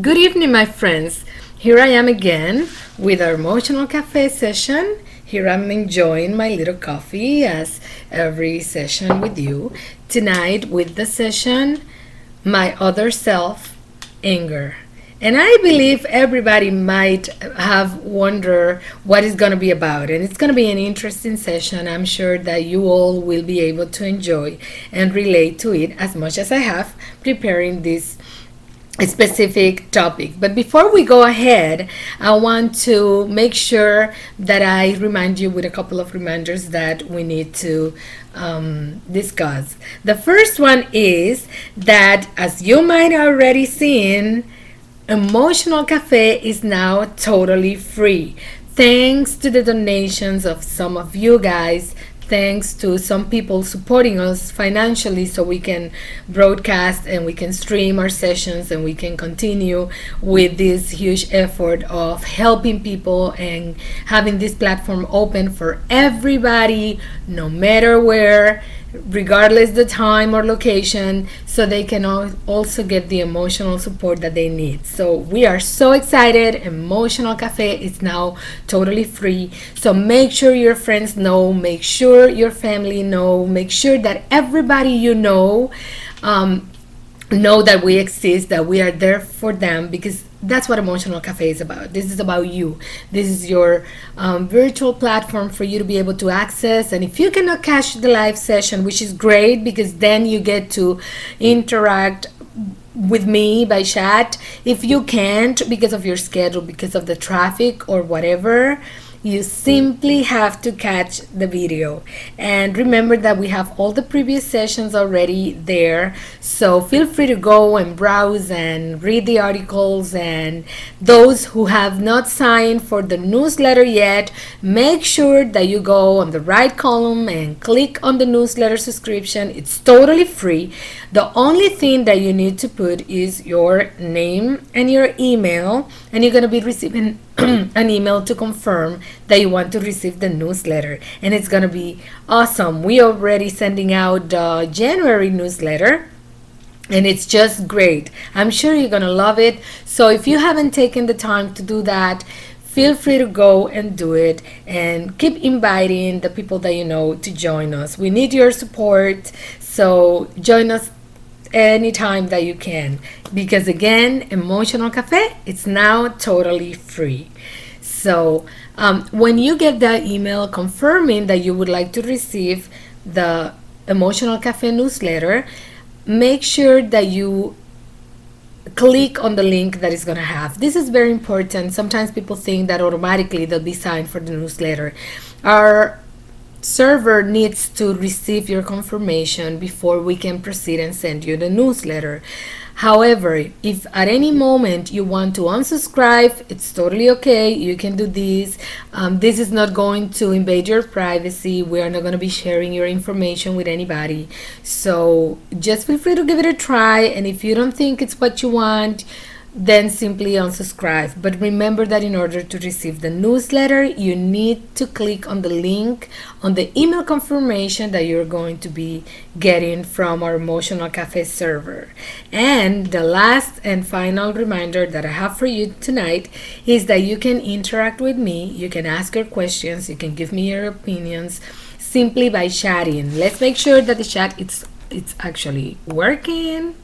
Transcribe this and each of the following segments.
Good evening, my friends. Here I am again with our emotional cafe session. Here I'm enjoying my little coffee as every session with you. Tonight with the session, my other self, anger. And I believe everybody might have wondered what it's going to be about. And it's going to be an interesting session. I'm sure that you all will be able to enjoy and relate to it as much as I have preparing this specific topic. But before we go ahead, I want to make sure that I remind you with a couple of reminders that we need to discuss. The first one is that, as you might already seen, Emotional Cafe is now totally free. Thanks to the donations of some of you guys, thanks to some people supporting us financially so we can broadcast and we can stream our sessions and we can continue with this huge effort of helping people and having this platform open for everybody, no matter where, regardless the time or location, so they can also get the emotional support that they need. So we are so excited. Emotional Cafe is now totally free. So make sure your friends know, make sure your family know, make sure that everybody you know that we exist, that we are there for them, because that's what Emotional Cafe is about. This is about you. This is your virtual platform for you to be able to access. And if you cannot catch the live session, which is great because then you get to interact with me by chat. If you can't because of your schedule, because of the traffic or whatever, you simply have to catch the video. And remember that we have all the previous sessions already there, so feel free to go and browse and read the articles. And those who have not signed for the newsletter yet, make sure that you go on the right column and click on the newsletter subscription. It's totally free. The only thing that you need to put is your name and your email, and you're going to be receiving an email to confirm that you want to receive the newsletter, and it's gonna be awesome. We already sending out the January newsletter, and it's just great. I'm sure you're gonna love it. So if you haven't taken the time to do that, feel free to go and do it, and keep inviting the people that you know to join us. We need your support, so join us anytime that you can, because again, Emotional Cafe, it's now totally free. So when you get that email confirming that you would like to receive the Emotional Cafe newsletter, make sure that you click on the link that is going to have. This is very important. Sometimes people think that automatically they'll be signed for the newsletter. Our server needs to receive your confirmation before we can proceed and send you the newsletter. However, if at any moment you want to unsubscribe, it's totally okay. You can do this. This is not going to invade your privacy. We are not going to be sharing your information with anybody. So just feel free to give it a try. And if you don't think it's what you want, then simply unsubscribe. But remember that in order to receive the newsletter, you need to click on the link on the email confirmation that you're going to be getting from our Emotional Cafe server. And the last and final reminder that I have for you tonight is that you can interact with me. You can ask your questions. You can give me your opinions simply by chatting. Let's make sure that the chat it's actually working,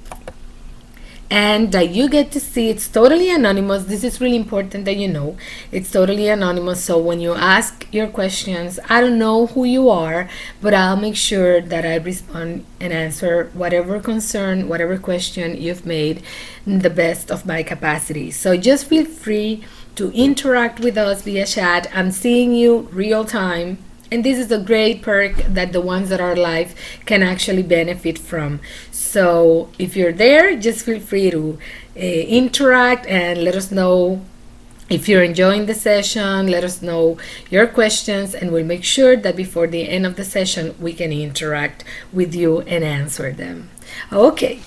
and that you get to see. It's totally anonymous. This is really important that you know. It's totally anonymous. So when you ask your questions, I don't know who you are, but I'll make sure that I respond and answer whatever concern, whatever question you've made in the best of my capacity. So just feel free to interact with us via chat. I'm seeing you real time. And this is a great perk that the ones that are live can actually benefit from. So if you're there, just feel free to interact and let us know if you're enjoying the session. Let us know your questions, and we'll make sure that before the end of the session, we can interact with you and answer them. Okay.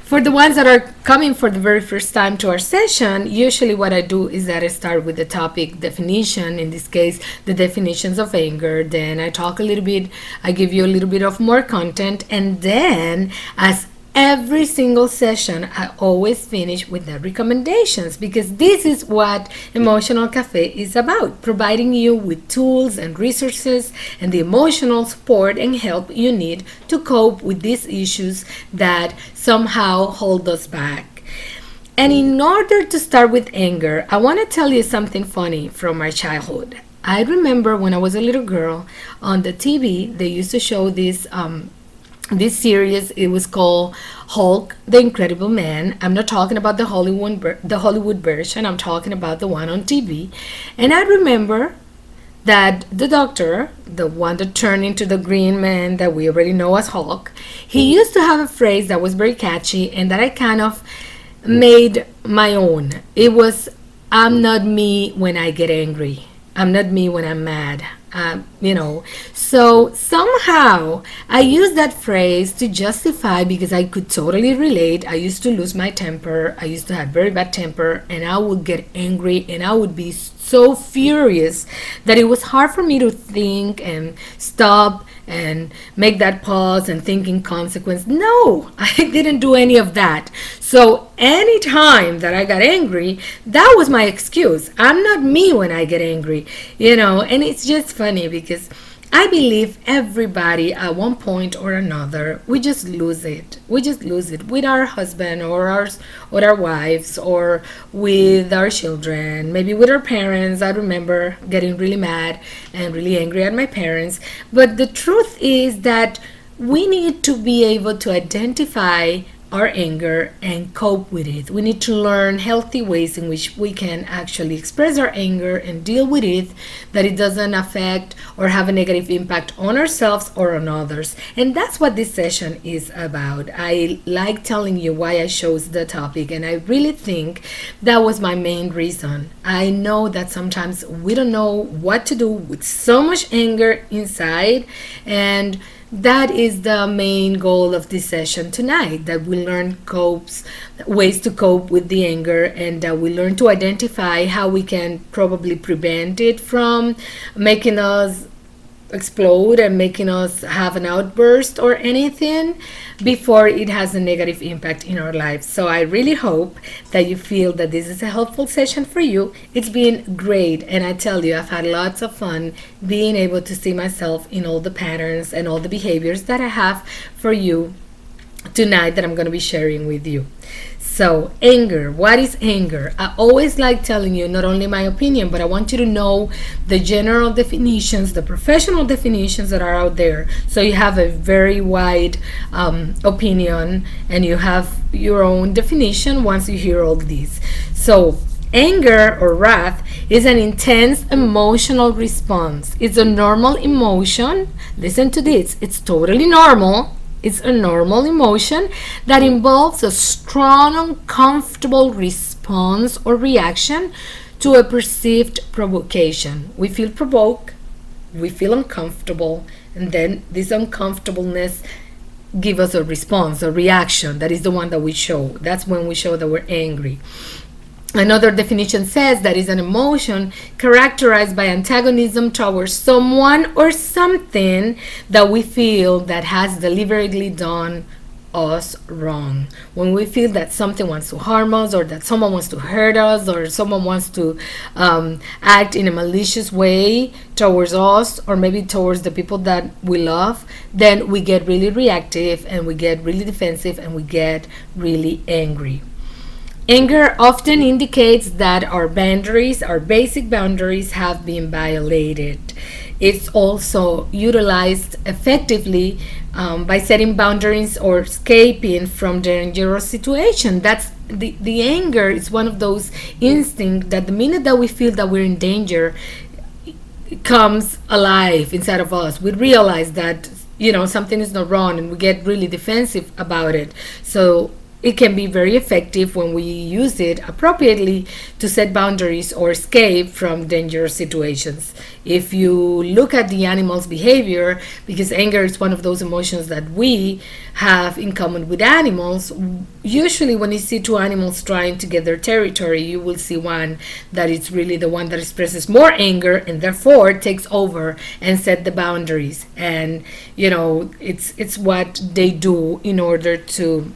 For the ones that are coming for the very first time to our session, usually what I do is that I start with the topic definition, in this case, the definitions of anger. Then I talk a little bit, I give you a little bit of more content, and then as every single session, I always finish with the recommendations, because this is what Emotional Cafe is about, providing you with tools and resources and the emotional support and help you need to cope with these issues that somehow hold us back. And in order to start with anger, I want to tell you something funny from my childhood. I remember when I was a little girl, on the TV, they used to show this series. It was called Hulk, the Incredible Man. I'm not talking about the Hollywood version. I'm talking about the one on TV. And I remember that the doctor, the one that turned into the green man that we already know as Hulk, he used to have a phrase that was very catchy and that I kind of made my own. It was, "I'm not me when I get angry. I'm not me when I'm mad." So somehow I used that phrase to justify, because I could totally relate. I used to lose my temper. I used to have very bad temper, and I would get angry and I would be so furious that it was hard for me to think and stop and make that pause and think in consequence. No, I didn't do any of that. So anytime that I got angry, that was my excuse. I'm not me when I get angry, and it's just funny because I believe everybody at one point or another, we just lose it. We just lose it with our husband or our wives, or with our children, maybe with our parents. I remember getting really mad and really angry at my parents. But the truth is that we need to be able to identify our anger and cope with it. We need to learn healthy ways in which we can actually express our anger and deal with it, that it doesn't affect or have a negative impact on ourselves or on others. And that's what this session is about. I like telling you why I chose the topic, and I really think that was my main reason. I know that sometimes we don't know what to do with so much anger inside, and that is the main goal of this session tonight, that we learn ways to cope with the anger, and that we learn to identify how we can probably prevent it from making us explode and making us have an outburst or anything before it has a negative impact in our lives. So I really hope that you feel that this is a helpful session for you. It's been great, and I tell you, I've had lots of fun being able to see myself in all the patterns and all the behaviors that I have for you tonight that I'm going to be sharing with you. So anger, what is anger? I always like telling you not only my opinion, but I want you to know the general definitions, the professional definitions that are out there. So you have a very wide opinion, and you have your own definition once you hear all these. So anger or wrath is an intense emotional response. It's a normal emotion. Listen to this. It's totally normal. It's a normal emotion that involves a strong, uncomfortable response or reaction to a perceived provocation. We feel provoked, we feel uncomfortable, and then this uncomfortableness gives us a response, a reaction. That is the one that we show. That's when we show that we're angry. Another definition says that is an emotion characterized by antagonism towards someone or something that we feel that has deliberately done us wrong. When we feel that something wants to harm us, or that someone wants to hurt us, or someone wants to act in a malicious way towards us, or maybe towards the people that we love, then we get really reactive, and we get really defensive, and we get really angry. Anger often indicates that our boundaries, our basic boundaries, have been violated. It's also utilized effectively by setting boundaries or escaping from dangerous situation. That's the anger is one of those instincts that the minute that we feel that we're in danger, it comes alive inside of us. We realize that something is not wrong, and we get really defensive about it. So it can be very effective when we use it appropriately to set boundaries or escape from dangerous situations. If you look at the animal's behavior, because anger is one of those emotions that we have in common with animals, usually when you see two animals trying to get their territory, you will see one that is really the one that expresses more anger and therefore takes over and set the boundaries. And it's what they do in order to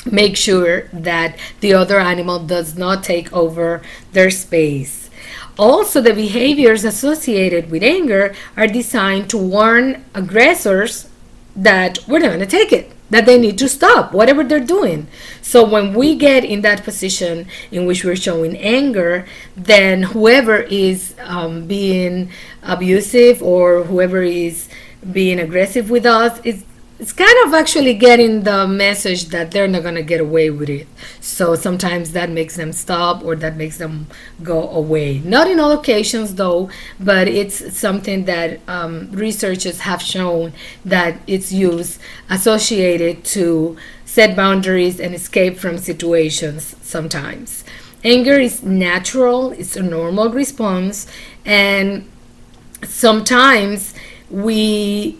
make sure that the other animal does not take over their space. Also, the behaviors associated with anger are designed to warn aggressors that we're not going to take it, that they need to stop whatever they're doing. So when we get in that position in which we're showing anger, then whoever is being abusive or whoever is being aggressive with us is it's kind of actually getting the message that they're not going to get away with it. So sometimes that makes them stop or that makes them go away. Not in all occasions though, but it's something that researchers have shown that it's used associated to set boundaries and escape from situations sometimes. Anger is natural, it's a normal response, and sometimes we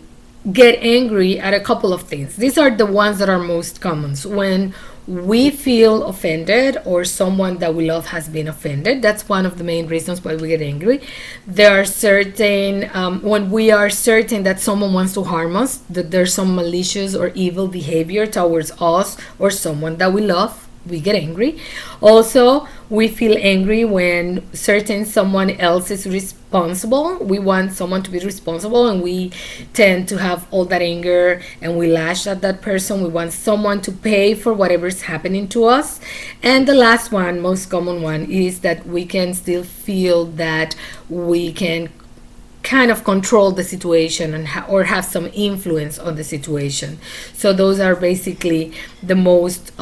get angry at a couple of things. These are the ones that are most common. So when we feel offended or someone that we love has been offended, that's one of the main reasons why we get angry. There are certain, when we are certain that someone wants to harm us, that there's some malicious or evil behavior towards us or someone that we love, we get angry. Also, we feel angry when certain someone else is responsible. We want someone to be responsible and we tend to have all that anger and we lash at that person. We want someone to pay for whatever is happening to us. And the last one, most common one, is that we can still feel that we can kind of control the situation and or have some influence on the situation. So those are basically the most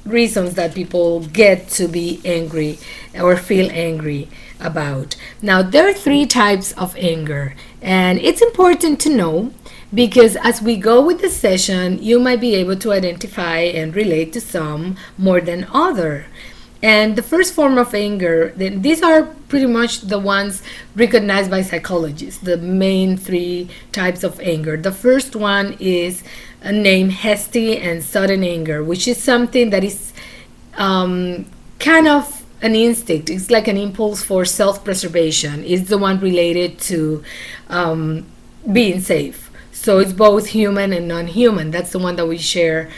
reasons that people get to be angry or feel angry about. Now, there are 3 types of anger, and it's important to know because as we go with the session, you might be able to identify and relate to some more than other. And the first form of anger, then these are pretty much the ones recognized by psychologists, the main 3 types of anger. The first one is named hasty and sudden anger, which is something that is kind of an instinct. It's like an impulse for self-preservation. It's the one related to being safe. So it's both human and non-human. That's the one that we share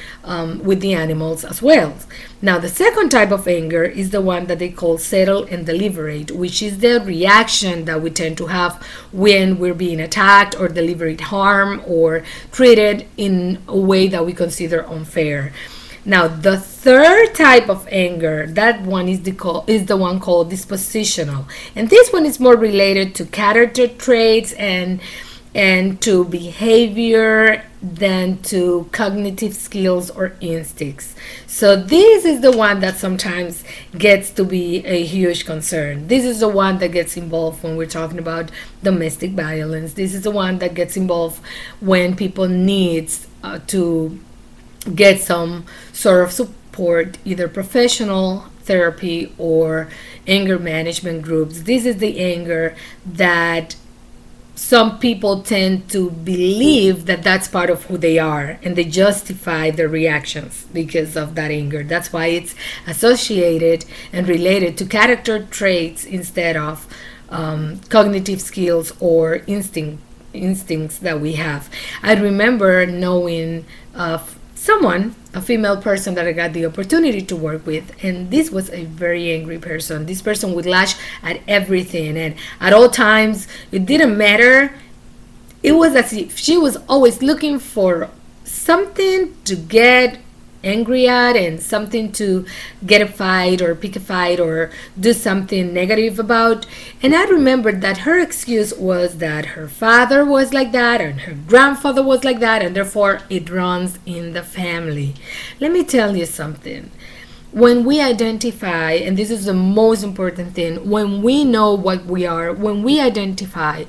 with the animals as well. Now, the second type of anger is the one that they call settle and deliberate, which is the reaction that we tend to have when we're being attacked or deliberate harm or treated in a way that we consider unfair. Now, the third type of anger, that one is the one called dispositional. And this one is more related to character traits and to behavior than to cognitive skills or instincts. So this is the one that sometimes gets to be a huge concern. This is the one that gets involved when we're talking about domestic violence. This is the one that gets involved when people need to get some sort of support, either professional therapy or anger management groups. This is the anger that some people tend to believe that that's part of who they are, and they justify their reactions because of that anger. That's why it's associated and related to character traits instead of cognitive skills or instincts that we have. I remember knowing someone, a female person that I got the opportunity to work with, and this was a very angry person. This person would lash at everything, and at all times, it didn't matter. It was as if she was always looking for something to get angry at and something to get a fight or pick a fight or do something negative about. And I remembered that her excuse was that her father was like that and her grandfather was like that, and therefore it runs in the family. Let me tell you something. When we identify, and this is the most important thing, when we know what we are, when we identify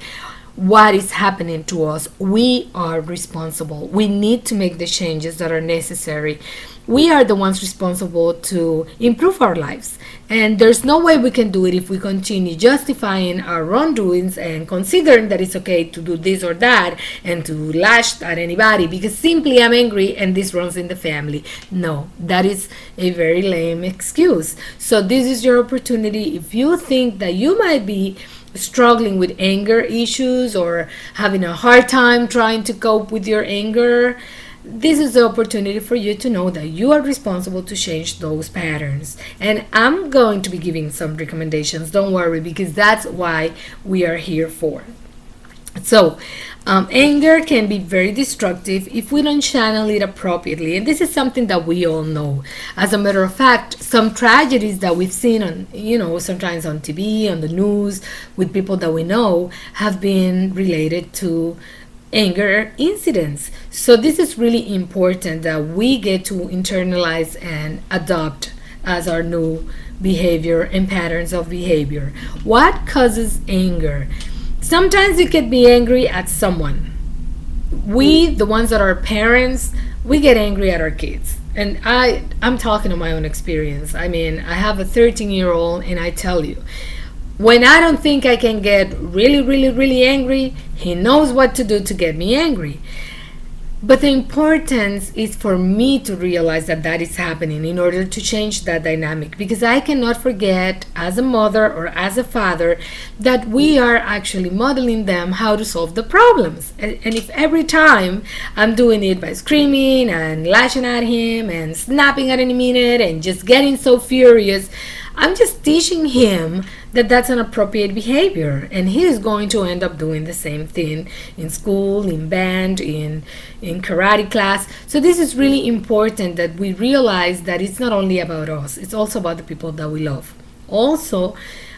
what is happening to us, we are responsible. We need to make the changes that are necessary. We are the ones responsible to improve our lives, and there's no way we can do it if we continue justifying our wrongdoings and considering that it's okay to do this or that and to lash at anybody because simply I'm angry and this runs in the family. No, that is a very lame excuse. So this is your opportunity. If you think that you might be struggling with anger issues or having a hard time trying to cope with your anger, this is the opportunity for you to know that you are responsible to change those patterns. And I'm going to be giving some recommendations, don't worry, because that's why we are here for. So, anger can be very destructive if we don't channel it appropriately, and this is something that we all know. As a matter of fact, some tragedies that we've seen on, sometimes on TV, on the news, with people that we know, have been related to anger incidents. So this is really important that we get to internalize and adopt as our new behavior and patterns of behavior. What causes anger? Sometimes you can be angry at someone. We, the ones that are parents, we get angry at our kids. And I'm talking on my own experience. I mean, I have a 13-year-old, and I tell you, when I don't think I can get really, really, really angry, he knows what to do to get me angry. But the importance is for me to realize that that is happening in order to change that dynamic, because I cannot forget as a mother or as a father that we are actually modeling them how to solve the problems. And if every time I'm doing it by screaming and lashing at him and snapping at any minute and just getting so furious, I'm just teaching him that that's an appropriate behavior, and he is going to end up doing the same thing in school, in band, in karate class. So this is really important that we realize that it's not only about us, it's also about the people that we love. Also,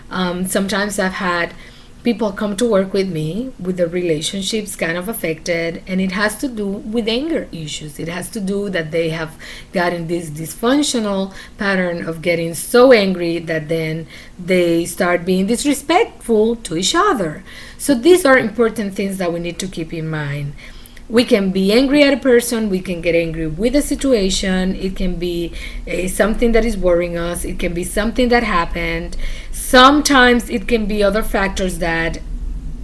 sometimes I've had people come to work with me with the relationships kind of affected, and it has to do with anger issues. It has to do that they have gotten this dysfunctional pattern of getting so angry that then they start being disrespectful to each other. So these are important things that we need to keep in mind. We can be angry at a person, we can get angry with a situation, it can be something that is worrying us, it can be something that happened. Sometimes it can be other factors that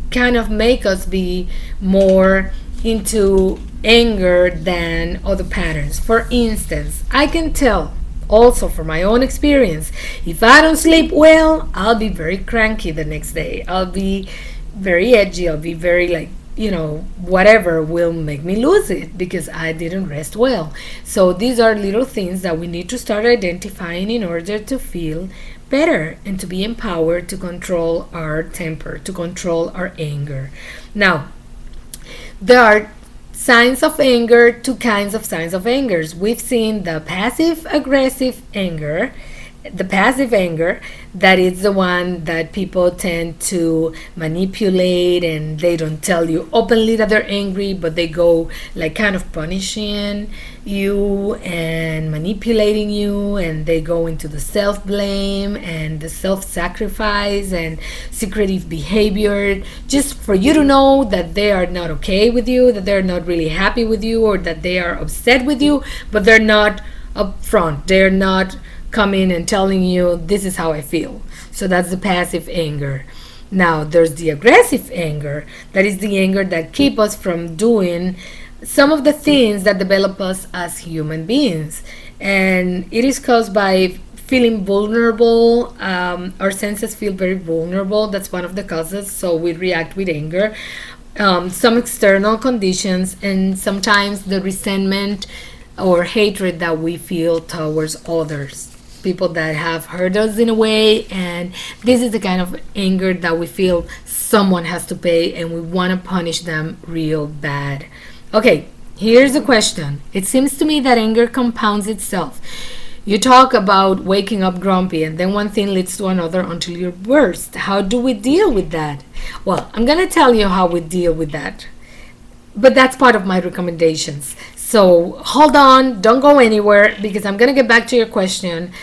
kind of make us be more into anger than other patterns. For instance, I can tell also from my own experience, if I don't sleep well, I'll be very cranky the next day. I'll be very edgy, I'll be very whatever will make me lose it because I didn't rest well. So these are little things that we need to start identifying in order to feel better and to be empowered to control our temper, to control our anger. Now, there are signs of anger, two kinds of signs of anger. We've seen the passive aggressive anger. The passive anger, that is the one that people tend to manipulate, and they don't tell you openly that they're angry, but they go like kind of punishing you and manipulating you, and they go into the self-blame and the self-sacrifice and secretive behavior just for you to know that they are not okay with you, that they're not really happy with you, or that they are upset with you, but they're not upfront. They're not coming and telling you this is how I feel. So that's the passive anger. Now there's the aggressive anger. That is the anger that keeps us from doing some of the things that develop us as human beings, and it is caused by feeling vulnerable. Our senses feel very vulnerable. That's one of the causes. So we react with anger. Some external conditions, and sometimes the resentment or hatred that we feel towards others, people that have hurt us in a way, and this is the kind of anger that we feel someone has to pay and we want to punish them real bad. Okay, here's the question. It seems to me that anger compounds itself. You talk about waking up grumpy, and then one thing leads to another until you're worst. How do we deal with that? Well, I'm going to tell you how we deal with that, but that's part of my recommendations. So hold on, don't go anywhere, because I'm going to get back to your question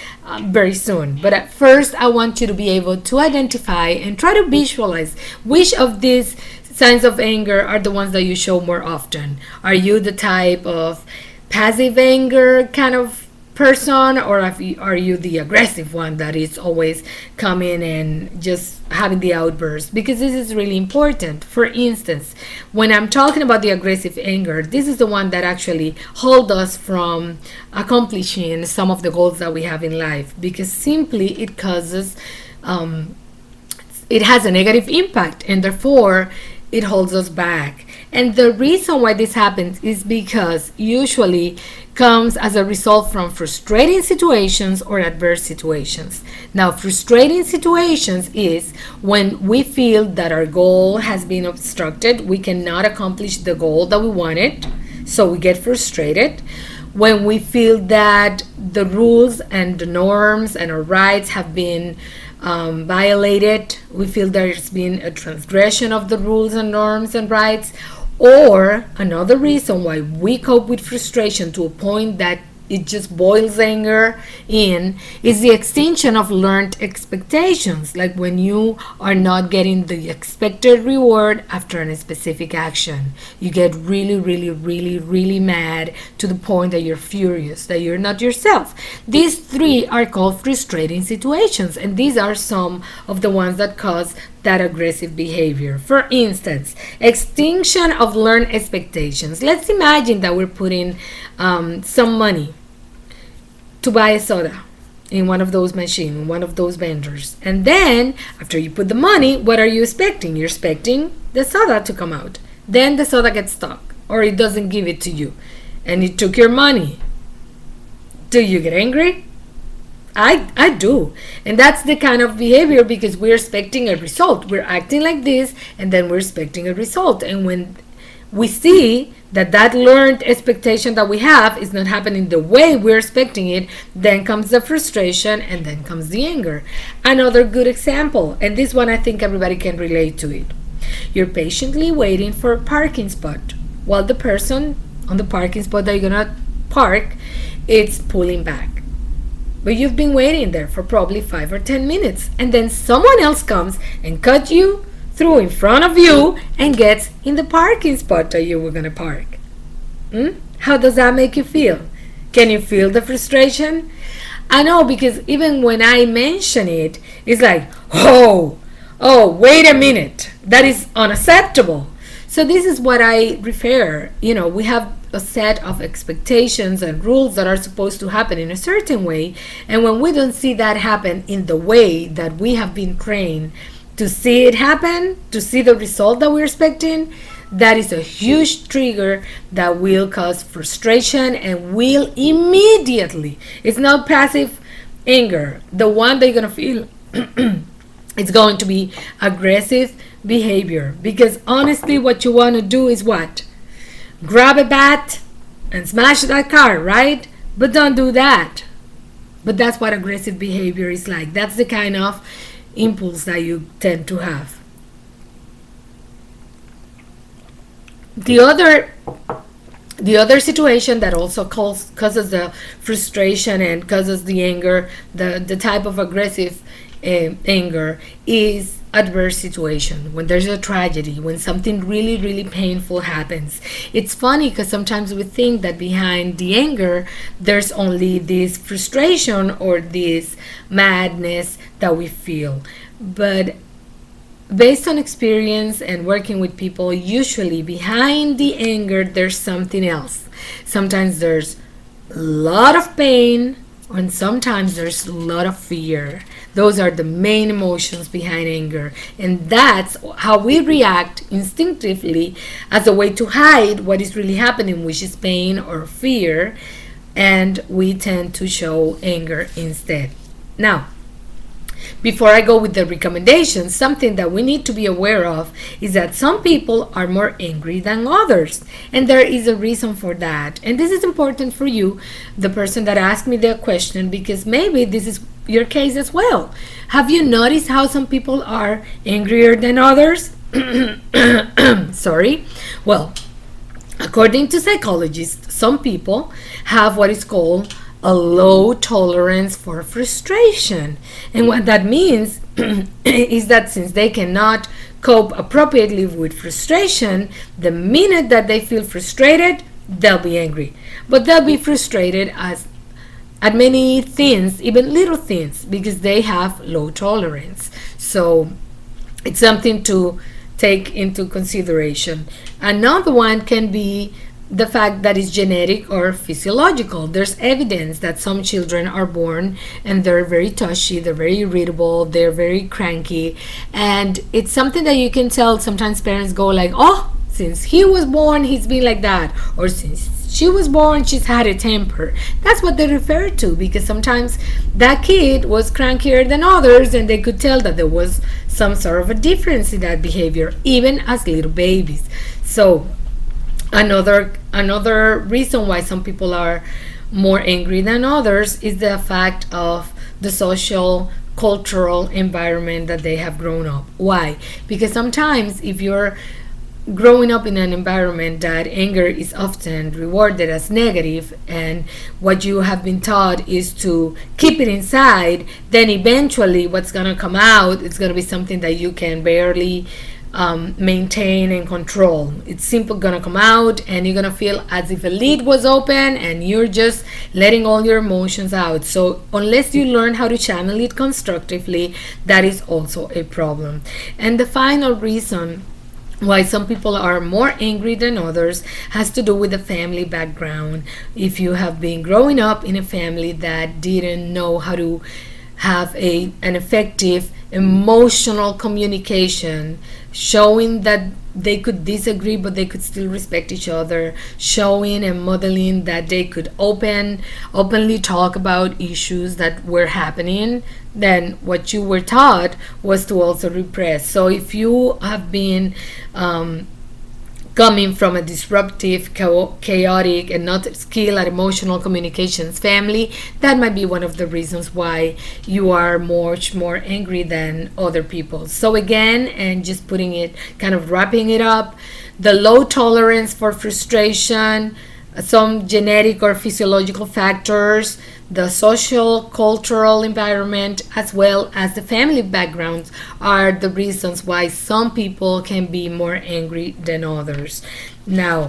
very soon. But at first, I want you to be able to identify and try to visualize which of these signs of anger are the ones that you show more often. Are you the type of passive anger kind of person, or are you the aggressive one that is always coming and just having the outburst? Because this is really important. For instance, when I'm talking about the aggressive anger, this is the one that actually hold us from accomplishing some of the goals that we have in life, because simply it causes it has a negative impact, and therefore it holds us back. And the reason why this happens is because usually comes as a result from frustrating situations or adverse situations. Now, frustrating situations is when we feel that our goal has been obstructed, we cannot accomplish the goal that we wanted, so we get frustrated. When we feel that the rules and the norms and our rights have been violated, we feel there's been a transgression of the rules and norms and rights. Or another reason why we cope with frustration to a point that it just boils anger in is the extinction of learned expectations, like when you are not getting the expected reward after a specific action. You get really mad to the point that you're furious, that you're not yourself. These three are called frustrating situations, and these are some of the ones that cause that aggressive behavior. For instance, extinction of learned expectations. Let's imagine that we're putting some money to buy a soda in one of those machines, one of those vendors. And then after you put the money, what are you expecting? You're expecting the soda to come out. Then the soda gets stuck, or it doesn't give it to you, and it took your money. Do you get angry? I do. And that's the kind of behavior because we're expecting a result. We're acting like this, and then we're expecting a result. And when we see that learned expectation that we have is not happening the way we're expecting it, then comes the frustration, and then comes the anger. Another good example, and this one I think everybody can relate to it. You're patiently waiting for a parking spot while the person on the parking spot that you're gonna park, it's pulling back. But you've been waiting there for probably 5 or 10 minutes, and then someone else comes and cuts you through in front of you and gets in the parking spot that you were going to park. How does that make you feel? Can you feel the frustration? I know, because even when I mention it, it's like, oh, wait a minute, that is unacceptable. So this is what I refer, we have a set of expectations and rules that are supposed to happen in a certain way, and when we don't see that happen in the way that we have been trained to see it happen, to see the result that we're expecting, that is a huge trigger that will cause frustration and will immediately, it's not passive anger, the one that you're going to feel it's going to be aggressive behavior, because honestly what you want to do is what? Grab a bat and smash that car, right? But don't do that. But that's what aggressive behavior is like. That's the kind of impulse that you tend to have. The other situation that also causes the frustration and causes the anger, the type of aggressive anger, is adverse situation. When there's a tragedy, when something really painful happens. It's funny because sometimes we think that behind the anger there's only this frustration or this madness that we feel, but based on experience and working with people, usually behind the anger there's something else. Sometimes there's a lot of pain, and sometimes there's a lot of fear. Those are the main emotions behind anger, and that's how we react instinctively as a way to hide what is really happening, which is pain or fear, and we tend to show anger instead. Now, before I go with the recommendations, something that we need to be aware of is that some people are more angry than others, and there is a reason for that. And this is important for you, the person that asked me the question, because maybe this is your case as well. Have you noticed how some people are angrier than others? Sorry. Well, according to psychologists, some people have what is called a low tolerance for frustration. And what that means is that since they cannot cope appropriately with frustration, the minute that they feel frustrated, they'll be angry. But they'll be frustrated at many things, even little things, because they have low tolerance. So it's something to take into consideration. Another one can be the fact that it's genetic or physiological. There's evidence that some children are born and they're very touchy, they're very irritable, they're very cranky, and it's something that you can tell. Sometimes parents go like, oh, since he was born he's been like that, or since she was born she's had a temper. That's what they refer to, because sometimes that kid was crankier than others and they could tell that there was some sort of a difference in that behavior even as little babies. So another reason why some people are more angry than others is the fact of the social cultural environment that they have grown up. Why? Because sometimes if you're growing up in an environment that anger is often rewarded as negative, and what you have been taught is to keep it inside, then eventually what's going to come out is going to be something that you can barely maintain and control. It's simply gonna come out and you're gonna feel as if a lid was open and you're just letting all your emotions out. So unless you learn how to channel it constructively, that is also a problem. And the final reason why some people are more angry than others has to do with the family background. If you have been growing up in a family that didn't know how to have an effective emotional communication, showing that they could disagree but they could still respect each other, showing and modeling that they could openly talk about issues that were happening, then what you were taught was to also repress. So if you have been coming from a disruptive, chaotic, and not skilled at emotional communications family, that might be one of the reasons why you are much more angry than other people. So again, and just putting it, kind of wrapping it up, the low tolerance for frustration, some genetic or physiological factors, the social cultural environment, as well as the family backgrounds are the reasons why some people can be more angry than others. Now,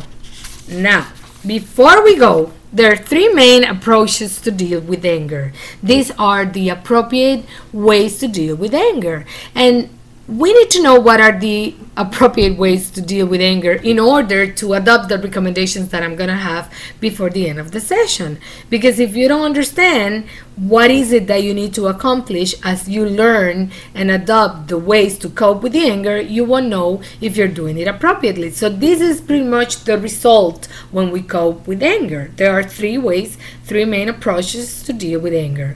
before we go, there are three main approaches to deal with anger. These are the appropriate ways to deal with anger. And we need to know what are the appropriate ways to deal with anger in order to adopt the recommendations that I'm going to have before the end of the session. Because if you don't understand what is it that you need to accomplish as you learn and adopt the ways to cope with the anger, you won't know if you're doing it appropriately. So this is pretty much the result when we cope with anger. There are three ways, three main approaches to deal with anger.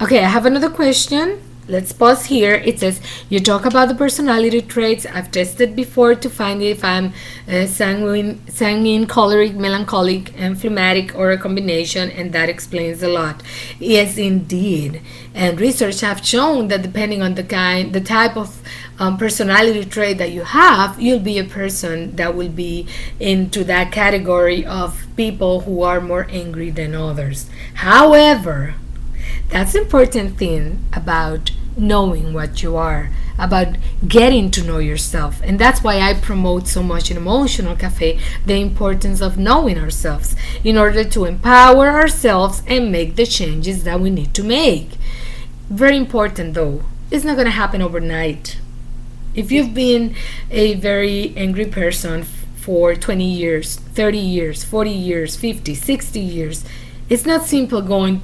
Okay, I have another question. Let's pause here. It says, you talk about the personality traits. I've tested before to find if I'm sanguine, choleric, melancholic, and phlegmatic, or a combination, and that explains a lot. Yes, indeed. And research have shown that depending on the type of personality trait that you have, you'll be a person that will be into that category of people who are more angry than others. However, that's the important thing about knowing what you are, about getting to know yourself. And that's why I promote so much in Emotional Cafe the importance of knowing ourselves in order to empower ourselves and make the changes that we need to make. Very important though, it's not going to happen overnight. If you've been a very angry person for 20 years, 30 years, 40 years, 50, 60 years, it's not simple going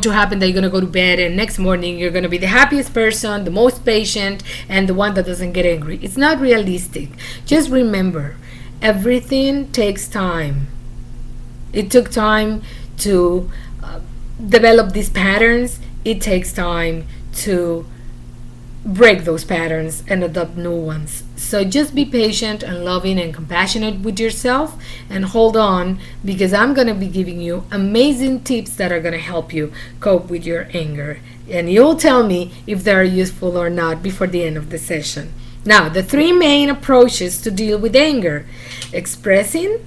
to happen that you're going to go to bed and next morning you're going to be the happiest person, the most patient, and the one that doesn't get angry. It's not realistic. Just remember, everything takes time. It took time to develop these patterns. It takes time to break those patterns and adopt new ones. So just be patient and loving and compassionate with yourself and hold on, because I'm going to be giving you amazing tips that are going to help you cope with your anger, and you'll tell me if they're useful or not before the end of the session. Now, the three main approaches to deal with anger: expressing,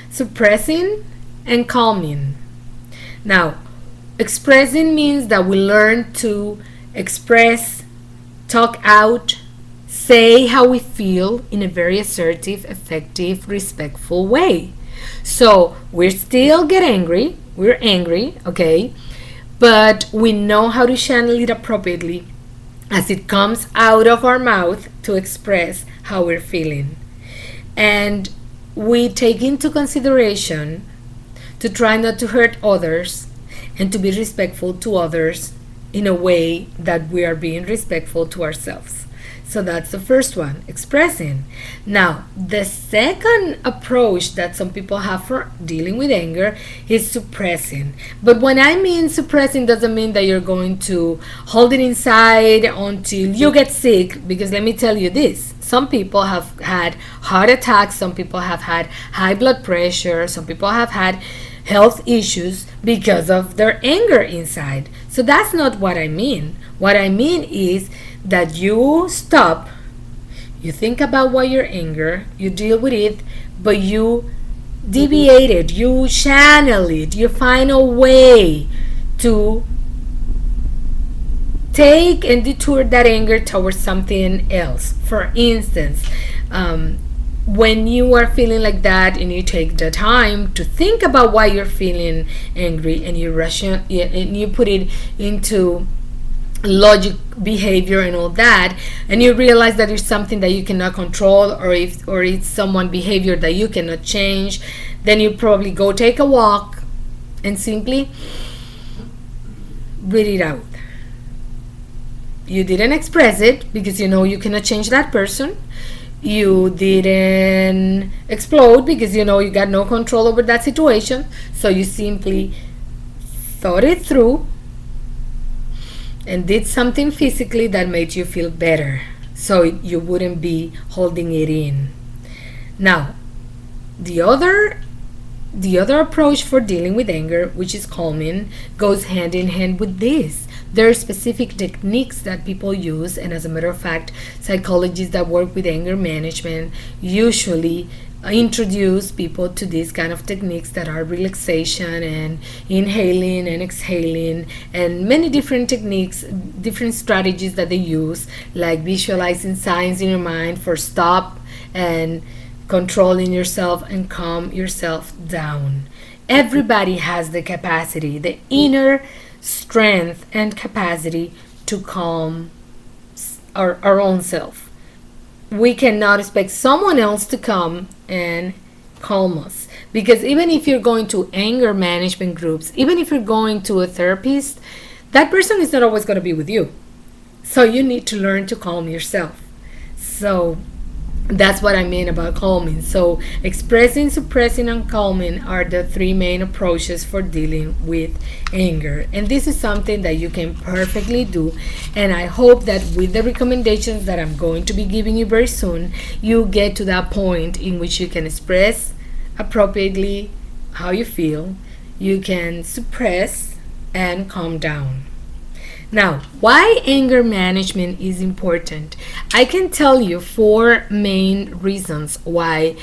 suppressing, and calming. Now, expressing means that we learn to express, talk out, say how we feel in a very assertive, effective, respectful way. So we still get angry, we're angry, okay, but we know how to channel it appropriately as it comes out of our mouth to express how we're feeling. And we take into consideration to try not to hurt others and to be respectful to others in a way that we are being respectful to ourselves. So that's the first one, expressing. Now, the second approach that some people have for dealing with anger is suppressing. But when I mean suppressing, doesn't mean that you're going to hold it inside until you get sick, because let me tell you this. Some people have had heart attacks, some people have had high blood pressure, some people have had health issues because of their anger inside. So that's not what I mean. What I mean is that you stop, you think about why you're angry, you deal with it, but you deviate it, you channel it, you find a way to take and detour that anger towards something else. For instance, when you are feeling like that and you take the time to think about why you're feeling angry and you and you put it into logic, behavior and all that, and you realize that it's something that you cannot control, or it's someone behavior that you cannot change, then you probably go take a walk and simply breathe it out. You didn't express it because you know you cannot change that person. You didn't explode because you know you got no control over that situation. So you simply thought it through and did something physically that made you feel better, so you wouldn't be holding it in. Now, the other approach for dealing with anger, which is calming, goes hand in hand with this. There are specific techniques that people use, and as a matter of fact, psychologists that work with anger management usually introduce people to these kind of techniques that are relaxation and inhaling and exhaling, and many different techniques, different strategies that they use, like visualizing signs in your mind for stop and controlling yourself and calm yourself down. Everybody has the capacity, the inner strength and capacity to calm our own self. We cannot expect someone else to come and calm us, because even if you're going to anger management groups, even if you're going to a therapist, that person is not always going to be with you. So you need to learn to calm yourself. So that's what I mean about calming. So expressing, suppressing, and calming are the three main approaches for dealing with anger. And this is something that you can perfectly do. And I hope that with the recommendations that I'm going to be giving you very soon, you get to that point in which you can express appropriately how you feel, you can suppress, and calm down. Now, why anger management is important? I can tell you 4 main reasons why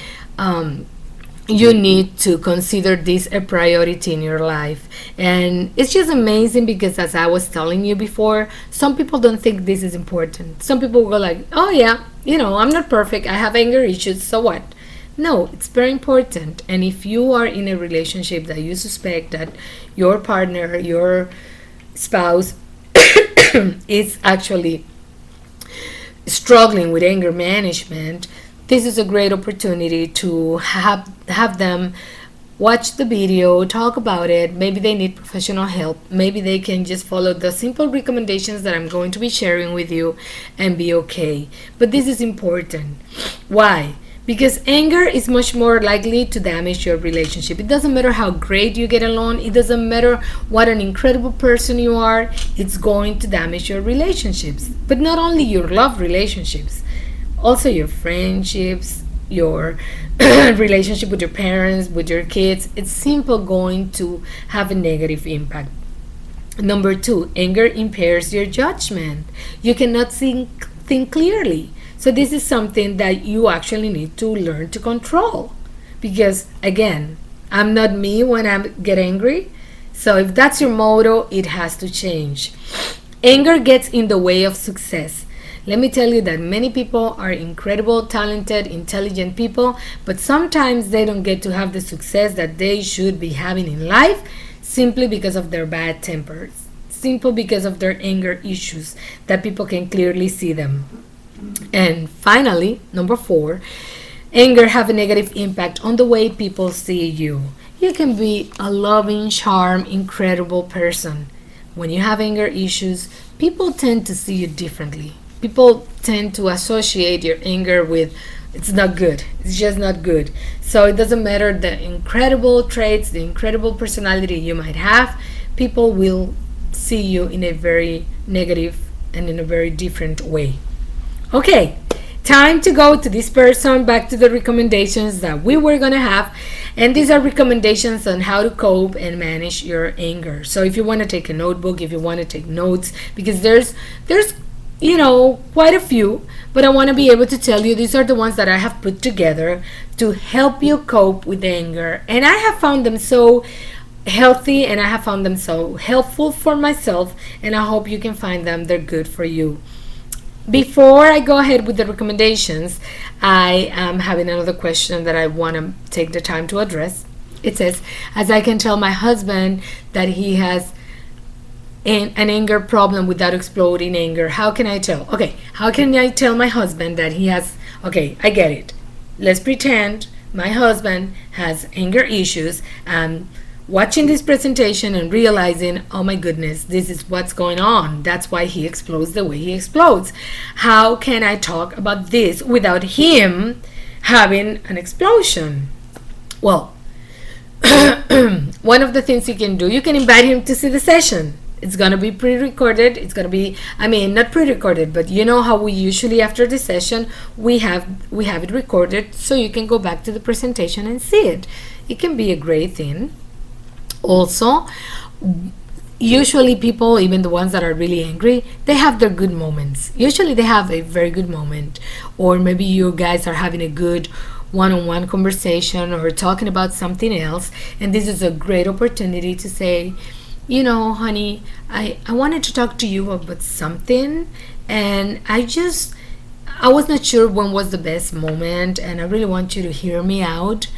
you need to consider this a priority in your life. And it's just amazing because, as I was telling you before, some people don't think this is important. Some people go like, oh yeah, I'm not perfect, I have anger issues, so what? No, it's very important. And if you are in a relationship that you suspect that your partner, your spouse is actually struggling with anger management, this is a great opportunity to have them watch the video, talk about it. Maybe they need professional help. Maybe they can just follow the simple recommendations that I'm going to be sharing with you and be okay. But this is important. Why? Because anger is much more likely to damage your relationship. It doesn't matter how great you get along. It doesn't matter what an incredible person you are. It's going to damage your relationships. But not only your love relationships, also your friendships, your relationship with your parents, with your kids. It's simply going to have a negative impact. Number 2, anger impairs your judgment. You cannot think clearly. So this is something that you actually need to learn to control, because again, I'm not me when I get angry. So if that's your motto, it has to change. Anger gets in the way of success. Let me tell you that many people are incredible, talented, intelligent people, but sometimes they don't get to have the success that they should be having in life simply because of their bad tempers, simply because of their anger issues that people can clearly see them. And finally, number 4, Anger have a negative impact on the way people see you. You can be a loving, charm, incredible person. When you have anger issues, people tend to see you differently. People tend to associate your anger with it's not good. It's just not good. So it doesn't matter the incredible traits, the incredible personality you might have, people will see you in a very negative and in a very different way. Okay, time to go to this person, back to the recommendations that we were going to have. And these are recommendations on how to cope and manage your anger. So if you want to take a notebook, if you want to take notes, because there's quite a few, but I want to be able to tell you these are the ones that I have put together to help you cope with anger. And I have found them so healthy and I have found them so helpful for myself, and I hope you can find them. They're good for you. Before I go ahead with the recommendations, I am having another question that I want to take the time to address. It says, as I can tell my husband that he has an anger problem without exploding anger, how can I tell? Okay, how can I tell my husband that he has, okay, I get it. Let's pretend my husband has anger issues. Watching this presentation and realizing, oh my goodness, this is what's going on. That's why he explodes the way he explodes. How can I talk about this without him having an explosion? Well, one of the things you can do, you can invite him to see the session. It's going to be pre-recorded. It's going to be, not pre-recorded, but you know how we usually after the session, we have it recorded so you can go back to the presentation and see it. It can be a great thing. Also, usually people, even the ones that are really angry, they have their good moments. Usually they have a very good moment, or maybe you guys are having a good one-on-one conversation or talking about something else, and this is a great opportunity to say, honey, I wanted to talk to you about something, and I was not sure when was the best moment, and I really want you to hear me out.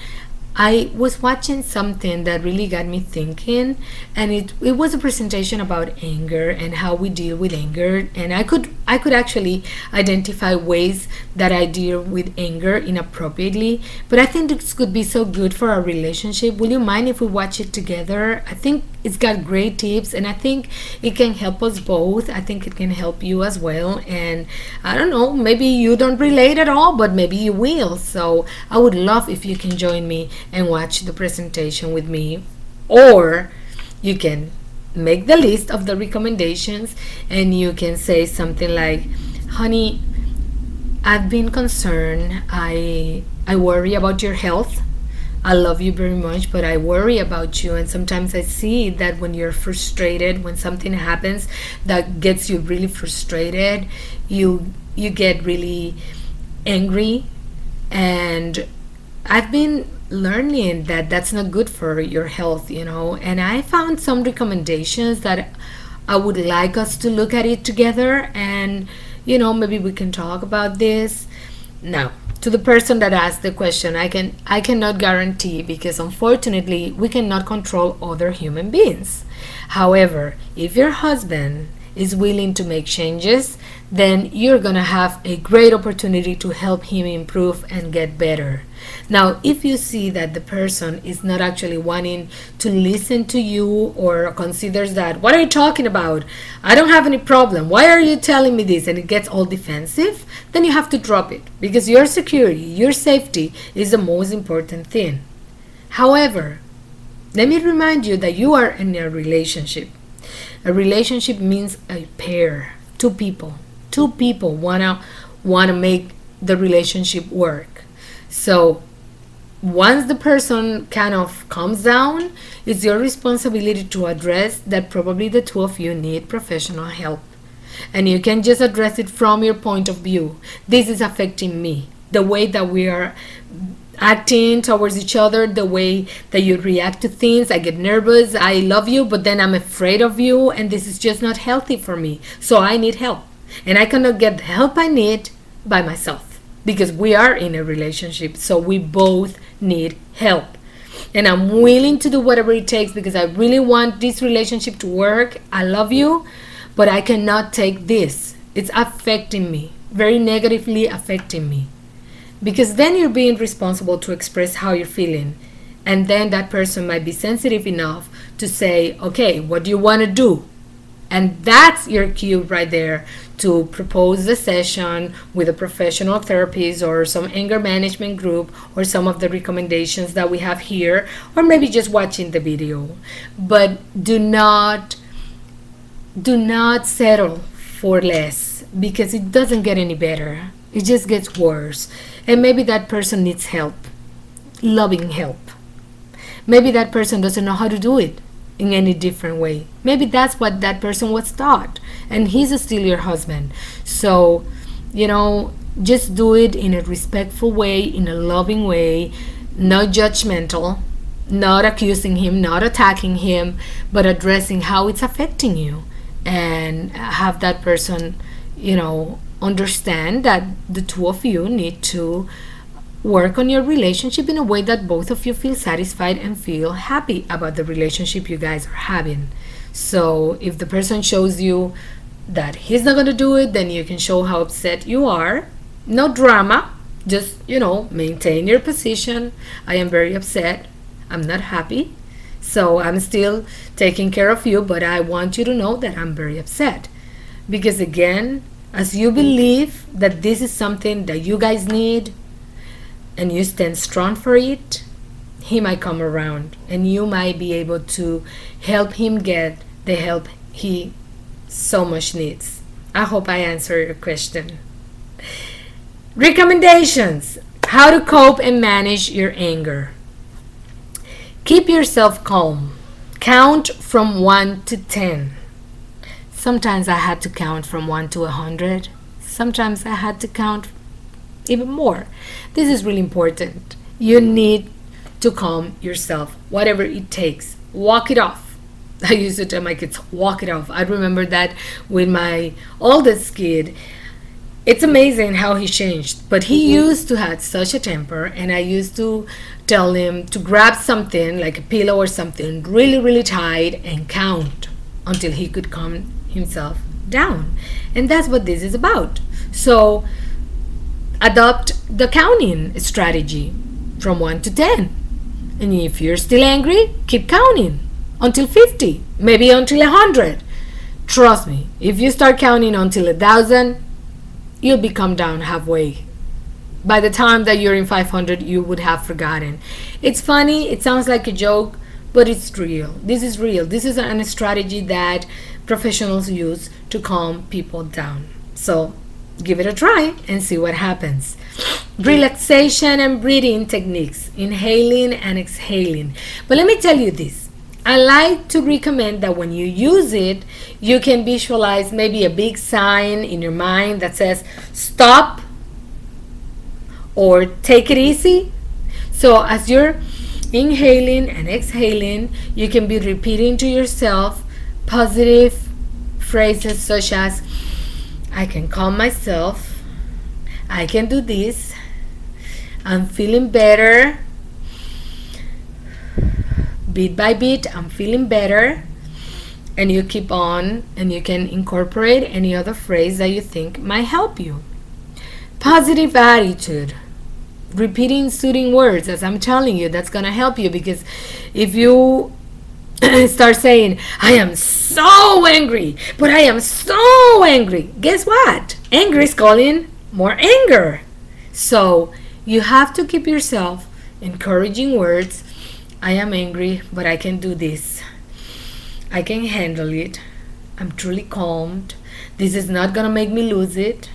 I was watching something that really got me thinking, and it was a presentation about anger and how we deal with anger, and I could actually identify ways that I deal with anger inappropriately, but I think this could be so good for our relationship. Will you mind if we watch it together? I think it's got great tips, and I think it can help us both. I think it can help you as well, and I don't know, maybe you don't relate at all, but maybe you will. So I would love if you can join me and watch the presentation with me, or you can make the list of the recommendations and you can say something like, honey, I've been concerned. I worry about your health. I love you very much, but I worry about you, and sometimes I see that when you're frustrated, when something happens that gets you really frustrated, you get really angry, and I've been learning that that's not good for your health, and I found some recommendations that I would like us to look at it together, and maybe we can talk about this. Now, to the person that asked the question, I cannot guarantee, because unfortunately we cannot control other human beings. However, if your husband is willing to make changes, then you're gonna have a great opportunity to help him improve and get better. Now, if you see that the person is not actually wanting to listen to you, or considers that, what are you talking about? I don't have any problem. Why are you telling me this? And it gets all defensive, then you have to drop it, because your security, your safety is the most important thing. However, let me remind you that you are in a relationship. A relationship means a pair, two people. Two people wanna make the relationship work. So once the person kind of calms down, it's your responsibility to address that probably the two of you need professional help. And you can just address it from your point of view. This is affecting me. The way that we are acting towards each other, the way that you react to things. I get nervous, I love you, but then I'm afraid of you, and this is just not healthy for me. So I need help. And I cannot get the help I need by myself, because we are in a relationship, so we both need help. And I'm willing to do whatever it takes, because I really want this relationship to work. I love you, but I cannot take this. It's affecting me, very negatively affecting me. because then you're being responsible to express how you're feeling. And then that person might be sensitive enough to say, okay, what do you want to do? And that's your cue right there to propose the session with a professional therapist or some anger management group or some of the recommendations that we have here, or maybe just watching the video. But do not settle for less, because it doesn't get any better. It just gets worse. And maybe that person needs help, loving help. Maybe that person doesn't know how to do it in any different way. Maybe that's what that person was taught, and he's still your husband. So, just do it in a respectful way, in a loving way, not judgmental, not accusing him, not attacking him, but addressing how it's affecting you, and have that person, understand that the two of you need to work on your relationship in a way that both of you feel satisfied and feel happy about the relationship you guys are having. So if the person shows you that he's not going to do it, then you can show how upset you are. No drama, just maintain your position. I am very upset, I'm not happy, so I'm still taking care of you, but I want you to know that I'm very upset. Because again, as you believe that this is something that you guys need, and you stand strong for it, he might come around and you might be able to help him get the help he so much needs. I hope I answered your question. Recommendations: how to cope and manage your anger. Keep yourself calm. Count from 1 to 10. Sometimes I had to count from 1 to 100. Sometimes I had to count even more. This is really important. You need to calm yourself, whatever it takes. Walk it off. I used to tell my kids, walk it off. I remember that with my oldest kid. It's amazing how he changed, but he used to have such a temper, and I used to tell him to grab something like a pillow or something really, really tight and count until he could calm himself down. And that's what this is about. So adopt the counting strategy from 1 to 10. And if you're still angry, keep counting until 50, maybe until 100. Trust me, if you start counting until 1,000, you'll be come down halfway. By the time that you're in 500, you would have forgotten. It's funny, it sounds like a joke, but it's real. This is real. This is a strategy that professionals use to calm people down. So give it a try and see what happens. Relaxation and breathing techniques, inhaling and exhaling. But let me tell you this. I like to recommend that when you use it, you can visualize maybe a big sign in your mind that says stop or take it easy. So as you're inhaling and exhaling, you can be repeating to yourself positive phrases such as, I can calm myself, I can do this, I'm feeling better, bit by bit I'm feeling better. And you keep on, and you can incorporate any other phrase that you think might help you. Positive attitude, repeating soothing words, as I'm telling you, that's gonna help you, because if you start saying, I am so angry, but I am so angry, guess what? Anger is calling more anger. So you have to keep yourself encouraging words. I am angry, but I can do this. I can handle it. I'm truly calmed. This is not gonna make me lose it.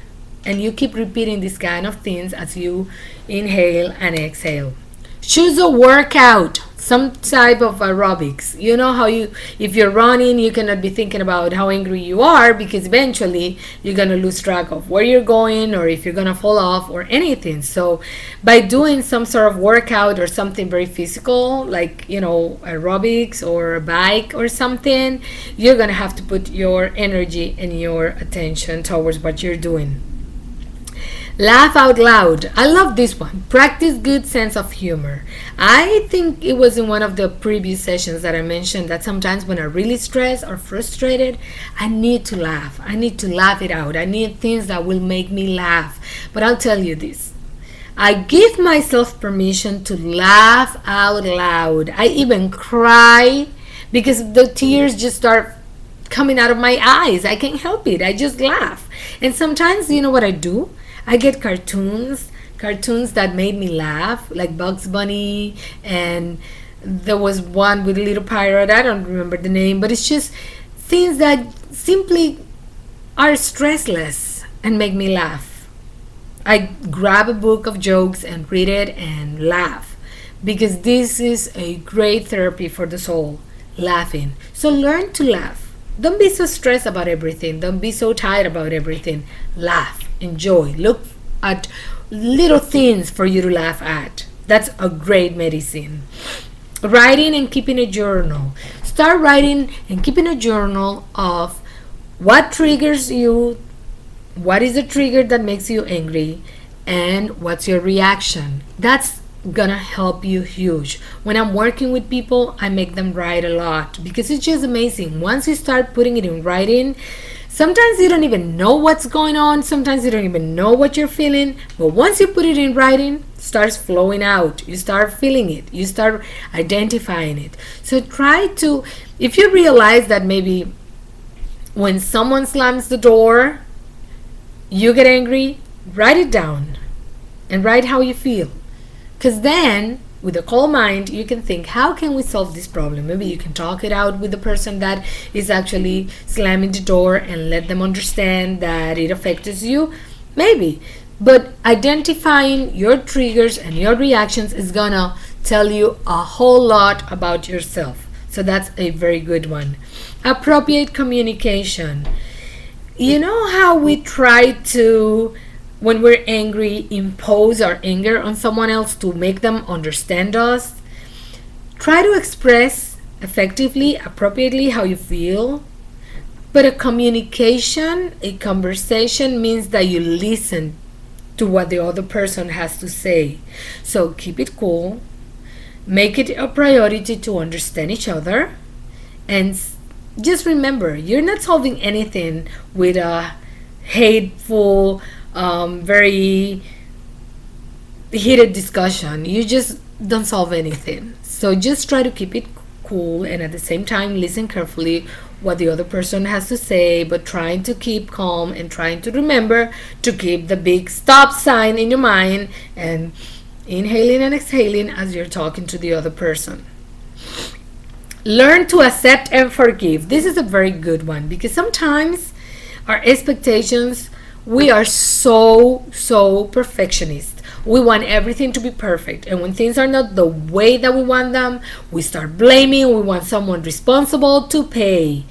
And you keep repeating these kind of things as you inhale and exhale. Choose a workout, some type of aerobics. You know how if you're running, you cannot be thinking about how angry you are, because eventually you're going to lose track of where you're going, or if you're going to fall off or anything. So by doing some sort of workout or something very physical, like, aerobics or a bike or something, you're going to have to put your energy and your attention towards what you're doing. Laugh out loud. I love this one. Practice good sense of humor. I think it was in one of the previous sessions that I mentioned that sometimes when I'm really stressed or frustrated, I need to laugh. I need to laugh it out. I need things that will make me laugh. But I'll tell you this. I give myself permission to laugh out loud. I even cry because the tears just start coming out of my eyes. I can't help it. I just laugh. And sometimes, you know what I do? I get cartoons that made me laugh, like Bugs Bunny, and there was one with a little pirate. I don't remember the name, but it's just things that simply are stressless and make me laugh. I grab a book of jokes and read it and laugh, because this is a great therapy for the soul, laughing. So learn to laugh. Don't be so stressed about everything. Don't be so tired about everything. Laugh, enjoy, look at little things for you to laugh at. That's a great medicine. Writing and keeping a journal. Start writing and keeping a journal of what triggers you, what is the trigger that makes you angry, and what's your reaction. That's gonna help you huge. When I'm working with people, I make them write a lot, because it's just amazing. Once you start putting it in writing, sometimes you don't even know what's going on, sometimes you don't even know what you're feeling, but once you put it in writing, it starts flowing out. You start feeling it, you start identifying it. So try to, if you realize that maybe when someone slams the door, you get angry, write it down and write how you feel. Because then, with a calm mind, you can think, how can we solve this problem? Maybe you can talk it out with the person that is actually slamming the door and let them understand that it affects you. Maybe. But identifying your triggers and your reactions is gonna tell you a whole lot about yourself. So that's a very good one. Appropriate communication. You know how we try to, when we're angry, impose our anger on someone else to make them understand us? Try to express effectively, appropriately how you feel. But a communication, a conversation means that you listen to what the other person has to say. So keep it cool. Make it a priority to understand each other. And just remember, you're not solving anything with a hateful, very heated discussion. You just don't solve anything. So just try to keep it cool, and at the same time listen carefully what the other person has to say, but trying to keep calm and trying to remember to keep the big stop sign in your mind and inhaling and exhaling as you're talking to the other person. Learn to accept and forgive. This is a very good one, because sometimes our expectations, we are so perfectionist. We want everything to be perfect, and when things are not the way that we want them, we start blaming. We want someone responsible to pay.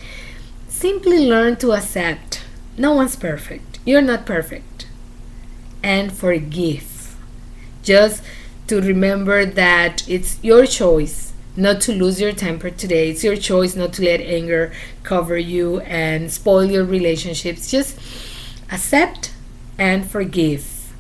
Simply learn to accept. No one's perfect. You're not perfect. And forgive. Just to remember that it's your choice not to lose your temper today. It's your choice not to let anger cover you and spoil your relationships. Just accept and forgive.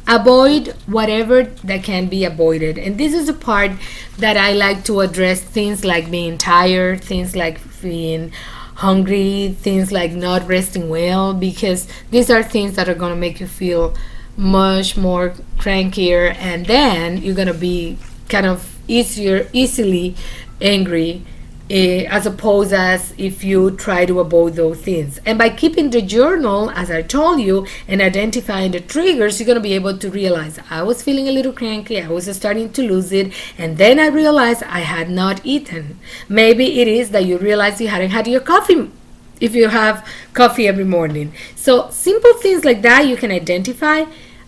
Avoid whatever that can be avoided. And this is the part that I like to address, things like being tired, things like being hungry, things like not resting well, because these are things that are going to make you feel much more crankier, and then you're going to be kind of easily angry, as opposed as if you try to avoid those things. And by keeping the journal, as I told you, and identifying the triggers, you're going to be able to realize, I was feeling a little cranky, I was starting to lose it, and then I realized I had not eaten. Maybe it is that you realize you hadn't had your coffee, if you have coffee every morning. So simple things like that you can identify.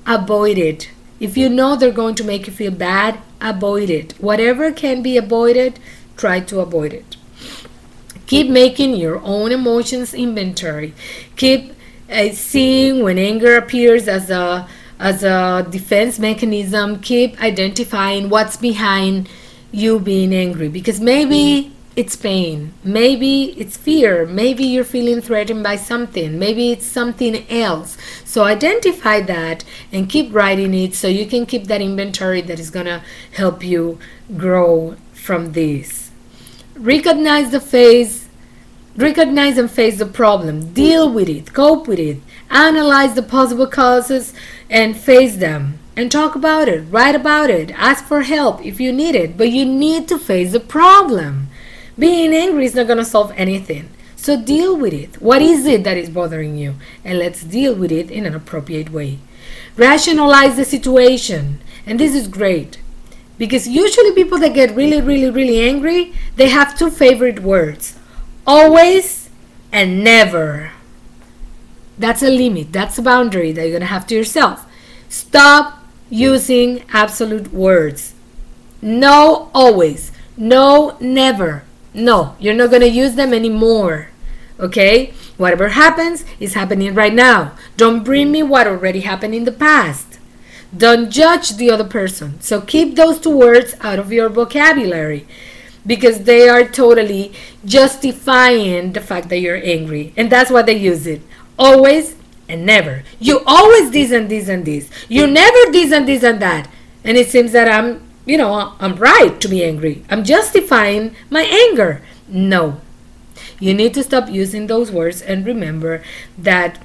Avoid it. If you know they're going to make you feel bad, avoid it. Whatever can be avoided, try to avoid it. Keep making your own emotions inventory. Keep seeing when anger appears as a defense mechanism. Keep identifying what's behind you being angry, because maybe it's pain, maybe it's fear, maybe you're feeling threatened by something, maybe it's something else. So identify that and keep writing it, so you can keep that inventory that is gonna help you grow from this. Recognize and face the problem, deal with it, cope with it, analyze the possible causes and face them. and talk about it, write about it, ask for help if you need it, but you need to face the problem. Being angry is not going to solve anything. So deal with it. What is it that is bothering you? And let's deal with it in an appropriate way. Rationalize the situation. And this is great, because usually people that get really, really, really angry, they have two favorite words: always and never. That's a limit. That's a boundary that you're going to have to yourself. Stop using absolute words. No, always. No, never. No, you're not going to use them anymore. Okay? Whatever happens is happening right now. Don't bring me what already happened in the past. Don't judge the other person. So keep those two words out of your vocabulary, because they are totally justifying the fact that you're angry. And that's why they use it. Always and never. You always this and this and this. You never this and this and that. And it seems that I'm right to be angry. I'm justifying my anger. No. You need to stop using those words, and remember that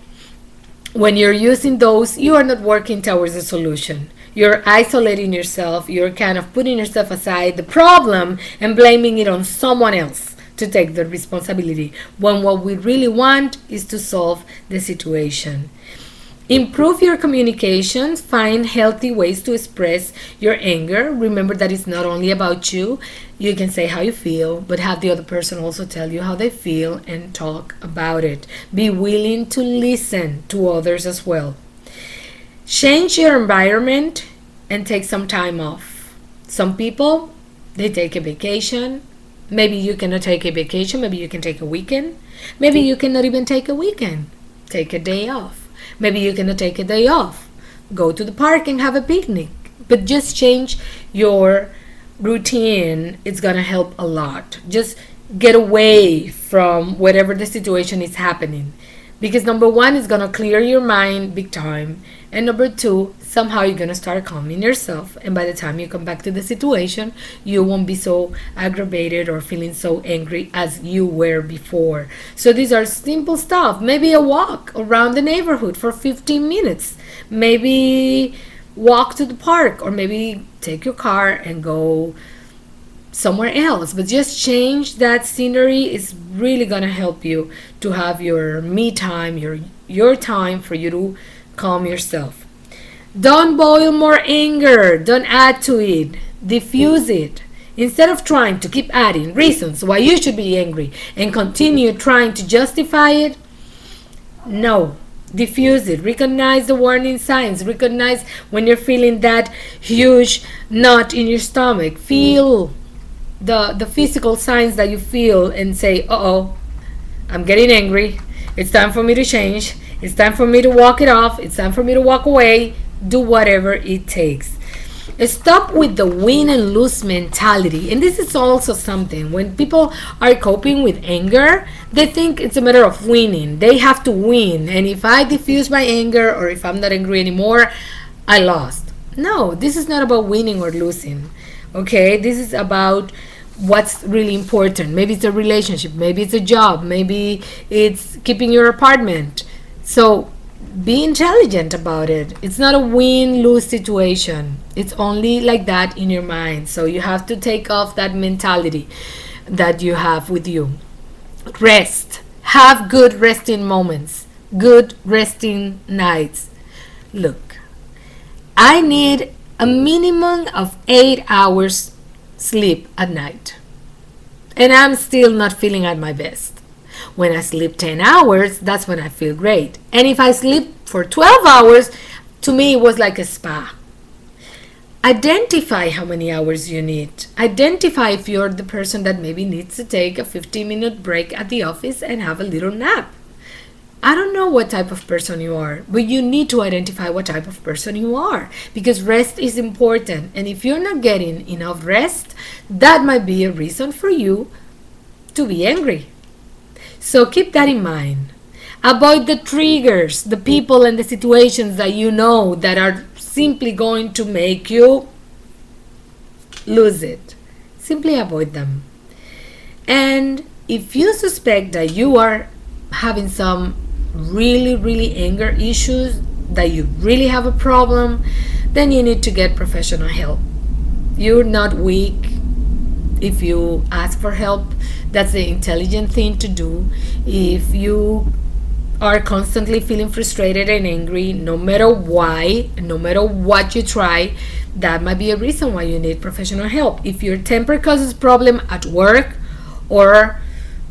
when you're using those, you are not working towards a solution. You're isolating yourself. You're kind of putting yourself aside the problem and blaming it on someone else to take the responsibility, when what we really want is to solve the situation. Improve your communications. Find healthy ways to express your anger. Remember that it's not only about you. You can say how you feel, but have the other person also tell you how they feel and talk about it. Be willing to listen to others as well. Change your environment and take some time off. Some people, they take a vacation. Maybe you cannot take a vacation. Maybe you can take a weekend. Maybe you cannot even take a weekend. Take a day off. Maybe you cannot take a day off. Go to the park and have a picnic. But just change your routine. It's going to help a lot. Just get away from whatever the situation is happening. Because number one, it's going to clear your mind big time. And number two, somehow you're going to start calming yourself. And by the time you come back to the situation, you won't be so aggravated or feeling so angry as you were before. So these are simple stuff. Maybe a walk around the neighborhood for 15 minutes. Maybe walk to the park, or maybe take your car and go somewhere else. But just change that scenery is really going to help you to have your me time, your time for you to calm yourself. Don't boil more anger. Don't add to it. Diffuse it. Instead of trying to keep adding reasons why you should be angry and continue trying to justify it, no. Diffuse it. Recognize the warning signs. Recognize when you're feeling that huge knot in your stomach. Feel the physical signs that you feel and say, uh-oh, I'm getting angry. It's time for me to change. It's time for me to walk it off. It's time for me to walk away. Do whatever it takes. Stop with the win and lose mentality. And this is also something. When people are coping with anger, they think it's a matter of winning. They have to win. And if I diffuse my anger, or if I'm not angry anymore, I lost. No, this is not about winning or losing. Okay, this is about what's really important. Maybe it's a relationship. Maybe it's a job. Maybe it's keeping your apartment. So be intelligent about it. It's not a win-lose situation. It's only like that in your mind. So you have to take off that mentality that you have with you. Rest. Have good resting moments. Good resting nights. Look, I need a minimum of 8 hours sleep at night. And I'm still not feeling at my best. When I sleep 10 hours, that's when I feel great. And if I sleep for 12 hours, to me it was like a spa. Identify how many hours you need. Identify if you're the person that maybe needs to take a 15-minute break at the office and have a little nap. I don't know what type of person you are, but you need to identify what type of person you are, because rest is important. And if you're not getting enough rest, that might be a reason for you to be angry. So keep that in mind. Avoid the triggers, the people and the situations that you know that are simply going to make you lose it. Simply avoid them. And if you suspect that you are having some really anger issues, that you really have a problem, then you need to get professional help. You're not weak if you ask for help. That's the intelligent thing to do. If you are constantly feeling frustrated and angry, no matter why, no matter what you try, that might be a reason why you need professional help. If your temper causes problem at work or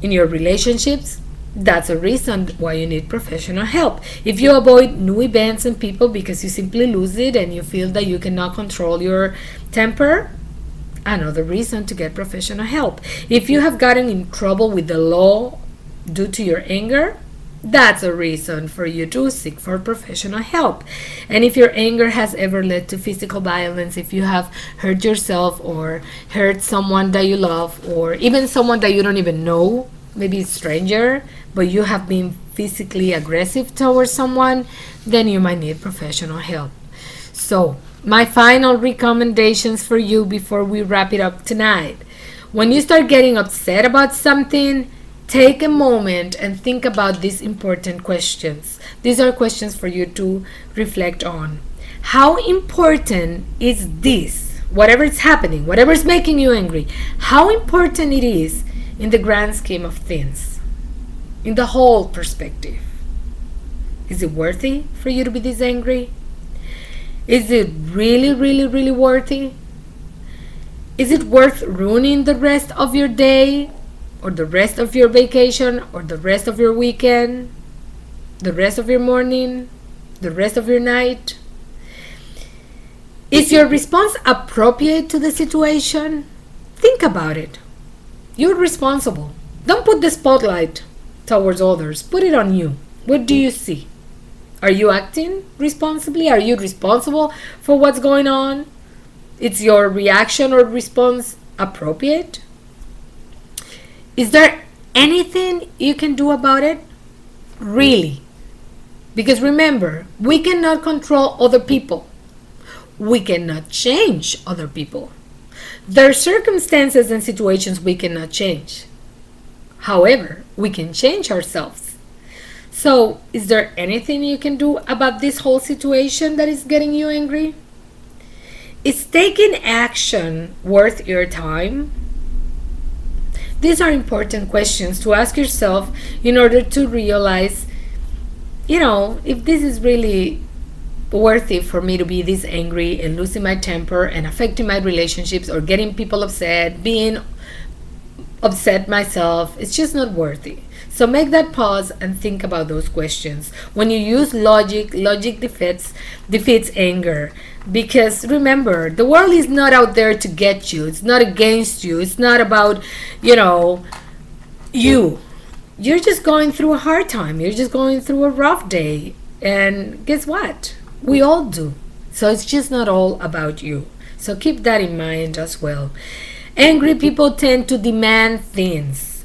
in your relationships, that's a reason why you need professional help. If you avoid new events and people because you simply lose it and you feel that you cannot control your temper, another reason to get professional help. If you have gotten in trouble with the law due to your anger, that's a reason for you to seek for professional help. And if your anger has ever led to physical violence, if you have hurt yourself or hurt someone that you love, or even someone that you don't even know, maybe a stranger, but you have been physically aggressive towards someone, then you might need professional help. So, my final recommendations for you before we wrap it up tonight. When you start getting upset about something, take a moment and think about these important questions. These are questions for you to reflect on. How important is this? Whatever is happening, whatever is making you angry, how important it is in the grand scheme of things, in the whole perspective. Is it worthy for you to be this angry? Is it really, really, really worthy? Is it worth ruining the rest of your day, or the rest of your vacation, or the rest of your weekend, the rest of your morning, the rest of your night? Is your response appropriate to the situation? Think about it. You're responsible. Don't put the spotlight towards others. Put it on you. What do you see? Are you acting responsibly? Are you responsible for what's going on? Is your reaction or response appropriate? Is there anything you can do about it? Really? Because remember, we cannot control other people. We cannot change other people. There are circumstances and situations we cannot change. However, we can change ourselves. So, is there anything you can do about this whole situation that is getting you angry? Is taking action worth your time? These are important questions to ask yourself in order to realize, if this is really worthy for me to be this angry and losing my temper and affecting my relationships or getting people upset, being upset myself. It's just not worthy. So make that pause and think about those questions. When you use logic defeats anger. Because remember, the world is not out there to get you. It's not against you. It's not about, you. You're just going through a hard time. You're just going through a rough day. And guess what? We all do. So it's just not all about you. So keep that in mind as well. Angry people tend to demand things.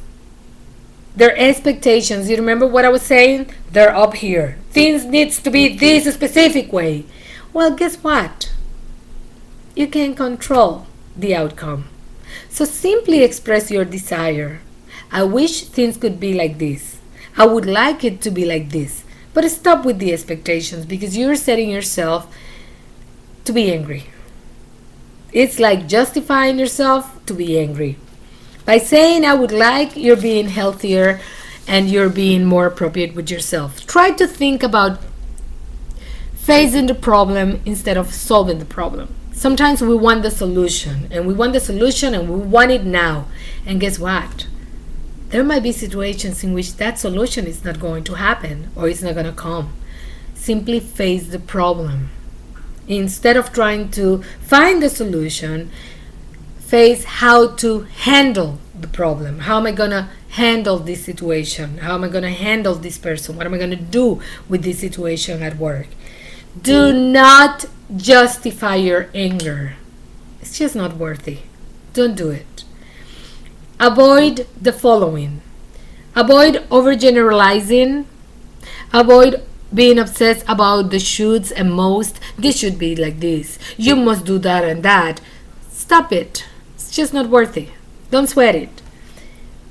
Their expectations, you remember what I was saying? They're up here. Things needs to be this specific way. Well, guess what? You can't control the outcome. So simply express your desire. I wish things could be like this. I would like it to be like this. But stop with the expectations because you're setting yourself to be angry. It's like justifying yourself to be angry. By saying I would like, you're being healthier and you're being more appropriate with yourself. Try to think about facing the problem instead of solving the problem. Sometimes we want the solution and we want it now. And guess what? There might be situations in which that solution is not going to happen or it's not going to come. Simply face the problem. Instead of trying to find the solution, face how to handle the problem. How am I going to handle this situation? How am I going to handle this person? What am I going to do with this situation at work? Do not justify your anger. It's just not worthy. Don't do it. Avoid the following. Avoid overgeneralizing. Avoid being obsessed about the shoulds and most. This should be like this. You must do that and that. Stop it. It's just not worthy. Don't sweat it.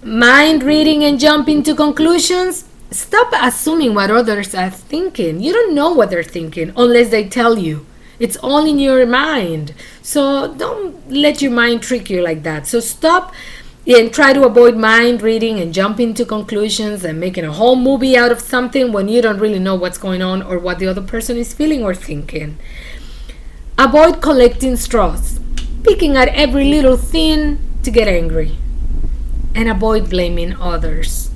Mind reading and jumping to conclusions. Stop assuming what others are thinking. You don't know what they're thinking unless they tell you. It's all in your mind. So don't let your mind trick you like that. So stop and try to avoid mind reading and jump into conclusions and making a whole movie out of something when you don't really know what's going on or what the other person is feeling or thinking. Avoid collecting straws, picking at every little thing to get angry, and avoid blaming others.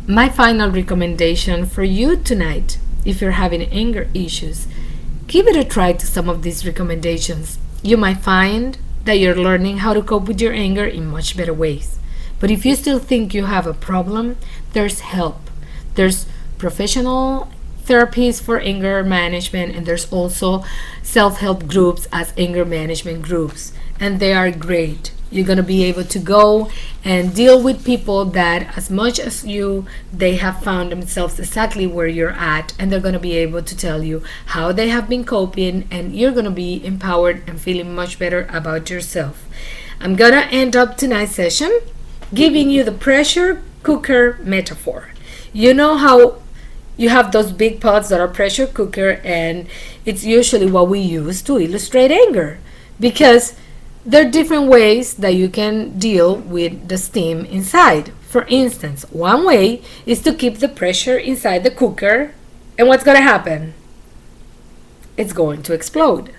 My final recommendation for you tonight, if you're having anger issues, give it a try to some of these recommendations. You might find that you're learning how to cope with your anger in much better ways. But if you still think you have a problem, there's help. There's professional therapies for anger management, and there's also self-help groups as anger management groups, and they are great. You're going to be able to go and deal with people that, as much as you, they have found themselves exactly where you're at, and they're going to be able to tell you how they have been coping, and you're going to be empowered and feeling much better about yourself. I'm going to end up tonight's session giving you the pressure cooker metaphor. You know how you have those big pots that are pressure cooker, and it's usually what we use to illustrate anger, because there are different ways that you can deal with the steam inside. For instance, one way is to keep the pressure inside the cooker, and what's going to happen? It's going to explode.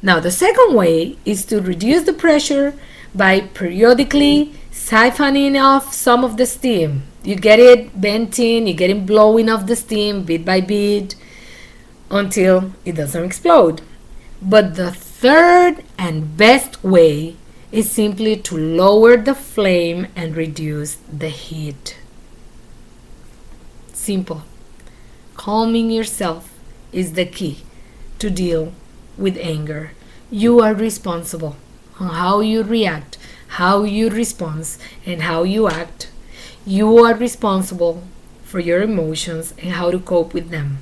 Now, the second way is to reduce the pressure by periodically siphoning off some of the steam. You get it venting, you get it blowing off the steam bit by bit until it doesn't explode. But the third and best way is simply to lower the flame and reduce the heat. Simple. Calming yourself is the key to deal with anger. You are responsible on how you react, how you respond, and how you act. You are responsible for your emotions and how to cope with them.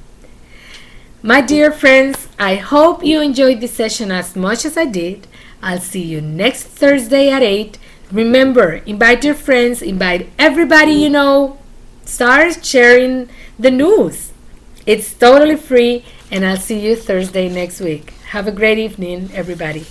My dear friends, I hope you enjoyed this session as much as I did. I'll see you next Thursday at 8. Remember, invite your friends, invite everybody you know. Start sharing the news. It's totally free, and I'll see you Thursday next week. Have a great evening, everybody.